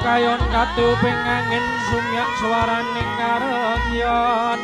kayon katuping angin sumyak swaraning karegyan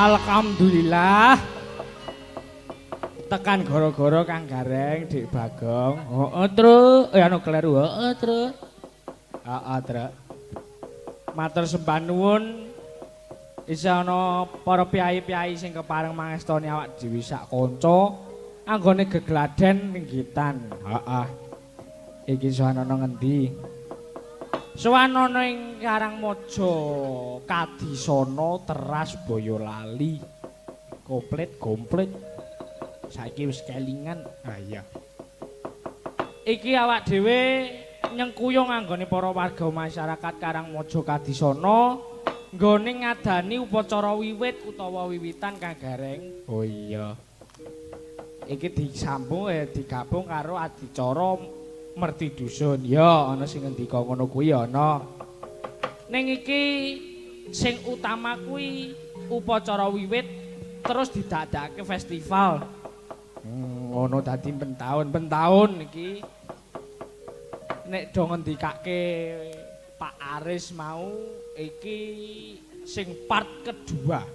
Alhamdulillah tekan goro-goro Kang Gareng Dik Bagong. Heeh, Truk. Anu kleru. Heeh, Truk. Heeh, Truk. Matur sembah nuwun. Isa ana para piyai-piyai sing kepareng mangestoni awak dhewe sak kanca Anggone gegladen pinggitan. Heeh. Iki sowanana ngendi? Sowanana ing Karangmaja Kadisana Teras Boyolali. Komplit. Saiki wis kelingan. Ah iya. Iki awak dhewe nyengkuyung anggone para warga masyarakat Karangmaja Kadisana nggone ngadani upacara wiwit utawa wiwitan Kang Gareng. Oh iya. Iki disambung digabung karo adicara merti dusun. Ya, ana sing ngendika ngono kuwi ana. Ning iki sing utama kuwi upacara wiwit terus didadakake festival. Ngono dadi ben-taun iki. Nek do ngendikake Pak Aris mau iki sing part kedua.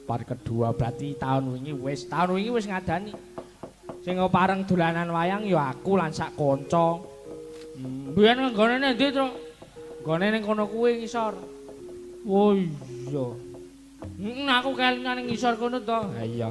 Part kedua berarti tahun wingi wis ngadani. Sing pareng dolanan wayang ya aku lan sak kanca. Biyen nggone ndi, Tru? Nggone ning kono kuwi ngisor. Oh iya. Aku kelingan ning ngisor kono to. Ha iya.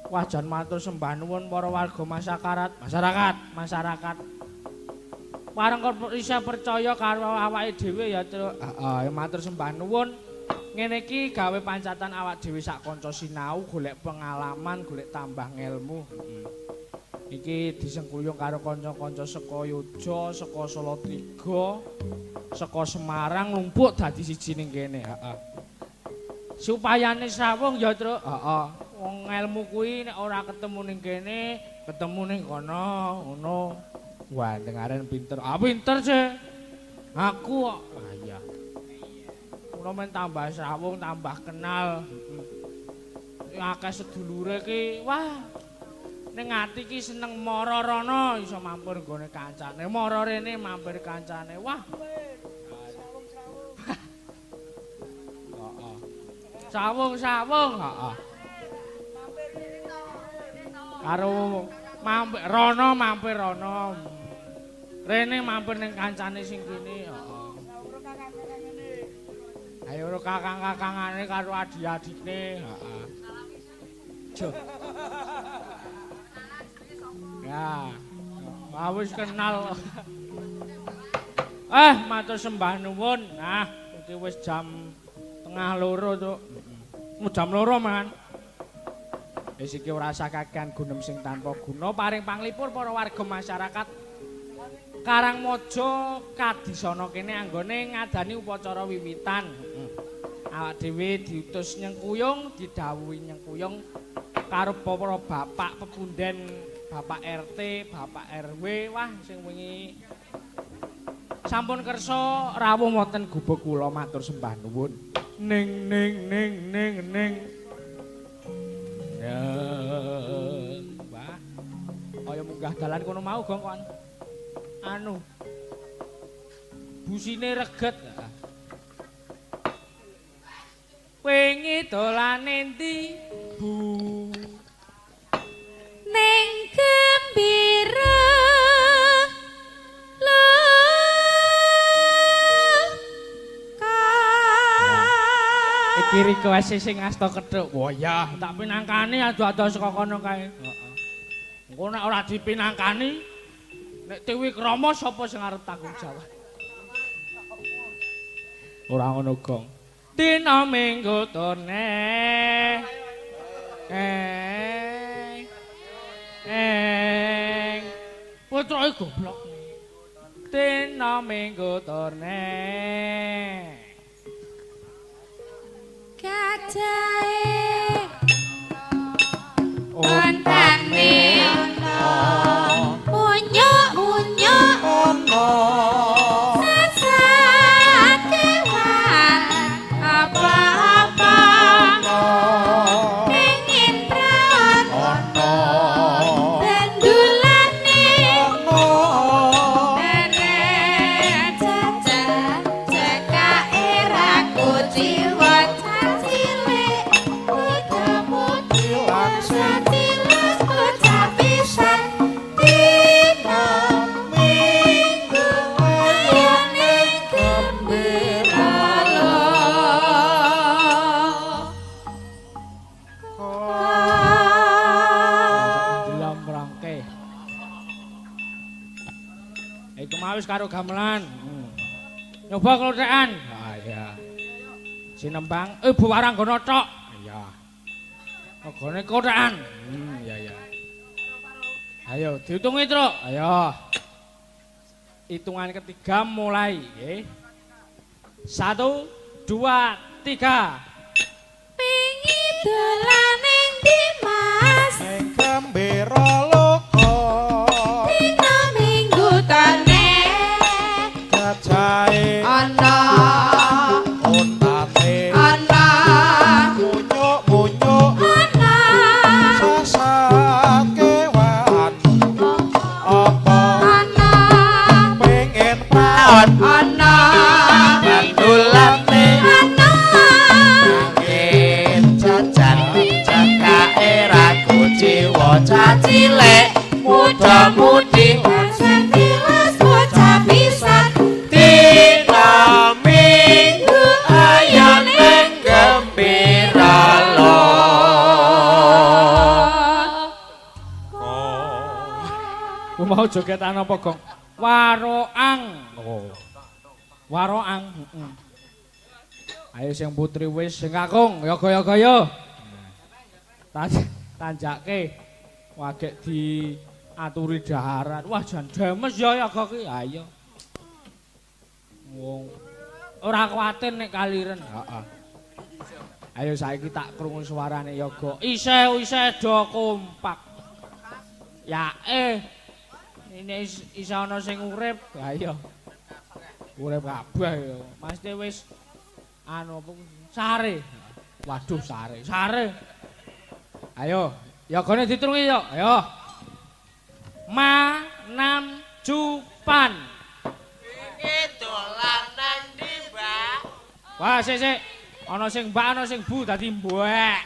Wajan matur sembah nuwun para warga masyarakat. Pareng kok isa percaya karo awake dhewe ya, Tru. Heeh, matur sembah nuwun. Ngene iki gawe pancatan awak dhewe sak kanca sinau, golek pengalaman, golek tambah ngelmu. Iki disengkuyung karo kanca-kanca saka Yoja, saka Salatiga, saka Semarang lumpuk dadi siji ning kene, heeh. Supayane srawung ya, Tru. Heeh. Wong ngelmu kuwi nek ora ketemu ning kene, ketemu ning kono, ngono. Wah, dengaren pinter. Ah, pinter sih. Aku kok. Ah iya. Kulo men tambah srawung, tambah kenal. Akeh sedulure ki, wah. Ning ati ki seneng mara rono iso mampir nggone kancane. Mara rene mampir kancane. Wah. Heeh. Sawung, heeh. Karo mampir rono. Rene mampir ning kancane sing kene, heeh. Ayo ora kakang-kakangane karo adik-adikne, heeh. Ya. Wis kenal. Matur sembah nuwun. Nah, iki wis jam 1:30 to. Jam 2 man. Wis iki ora usah kakehan gunem sing tanpa guna. Paring panglipur para warga masyarakat Karangmaja Kadisana kene anggone ngadani upacara wiwitan. Awak dhewe diutus nyengkuyung, didhawuhi nyengkuyung karo para bapak pepunden, bapak RT, bapak RW. Wah, sing wingi sampun kersa rawuh wonten gubuk kula matur sembah nuwun. Ning. Ya. Wah. Kaya munggah dalan kono mau gongkon. Anu. Busine reget. Wingi dolan endi, Bu? Ning Gembira. Iki request sing asta kethuk. Wah ya, tak pinangkani ado-ado saka kono kae. Heeh. Engko nek ora dipinangkani, nek Dewi Krama sapa sing arep tanggung jawab? Ora ngono, Gong. Dina minggu turne. Putrake goblok. Dina minggu turne. Kajae ontane unyuk-unyuk sasakewan apa-apa pengin rawat bendulane derek jajan cekake ra kuciwa cilik ngawis karo gamelan. Nyoba klothekan. Ah iya. Sinembang, buwarang gono tok. Iya. Ogone klothekan. Iya iya. Ayo dihitungi, Truk. Ayo. Hitungan ketiga mulai, nggih. 1 2 3. Pingi dolan ning ndi Mas? Ning Gembira Loka. Dina Minggu tene Gajahe ana ontane ana munyuk-munyuk ana sasat kewan. Apa ana pengen praon ana bandulane ana pengen jajan cekake ragu jiwa cacilek muda-mudi Wajan tiwas bocah pisan dina Minggu ayo ning Gembira Ku mau jogetan apa, Gong? Waroang. Oh. Waroang. Ayo sing putri wis sing kakung, ya gaya-gaya. Tanjake. Wagek diaturi daharan. Wah, jan demes ya kok iki. Ayo. Wong ora kuwatir nek kaliren. Heeh. Ayo saiki tak krungu suarane Yoga. Isih do kompak. Ya ini isa ana sing urip. Ayo. Urip kabeh ya. Mesti wis anu apa sare. Waduh sare. Ayo, Yogane diturungi yo. Ayo. Manam Jupan. iki dolan nang ndi, Mbak? Wah, sik. Ana sing mbak, ana sing bu dadi mbek.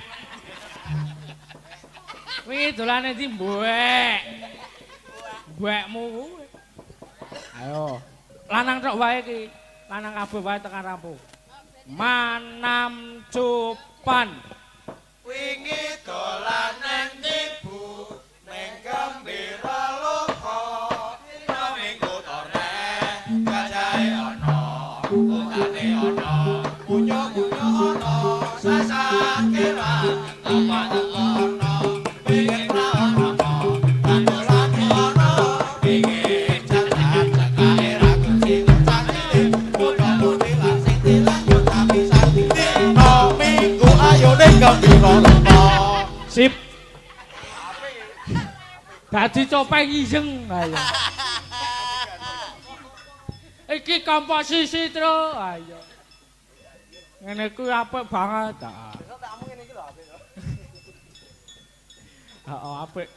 Wingi dolane ndi mbek? Mbekmu kuwi. Ayo. Lanang tok wae iki. Lanang kabeh wae tekan rampung. Manam Jupan. Wingi dolan nang ndi, Bu? Ning Gembira Loka. Dina Minggu tore gajahe ana, ontane ana, munyuk-munyuk ana, sasat kewan, apa-apa ana, pengen praon ana, bandulane ana, pengen jajan cekake ragu jiwa cacile, muda-mudi lan sing tilang bocah pisan. Dina Minggu ayo ning Gembira Loka. Sip. Dadi copeng ijeng. Ayo. Iki komposisi, Tru. Ayo. Ngene kuwi apik banget. Heeh, apik.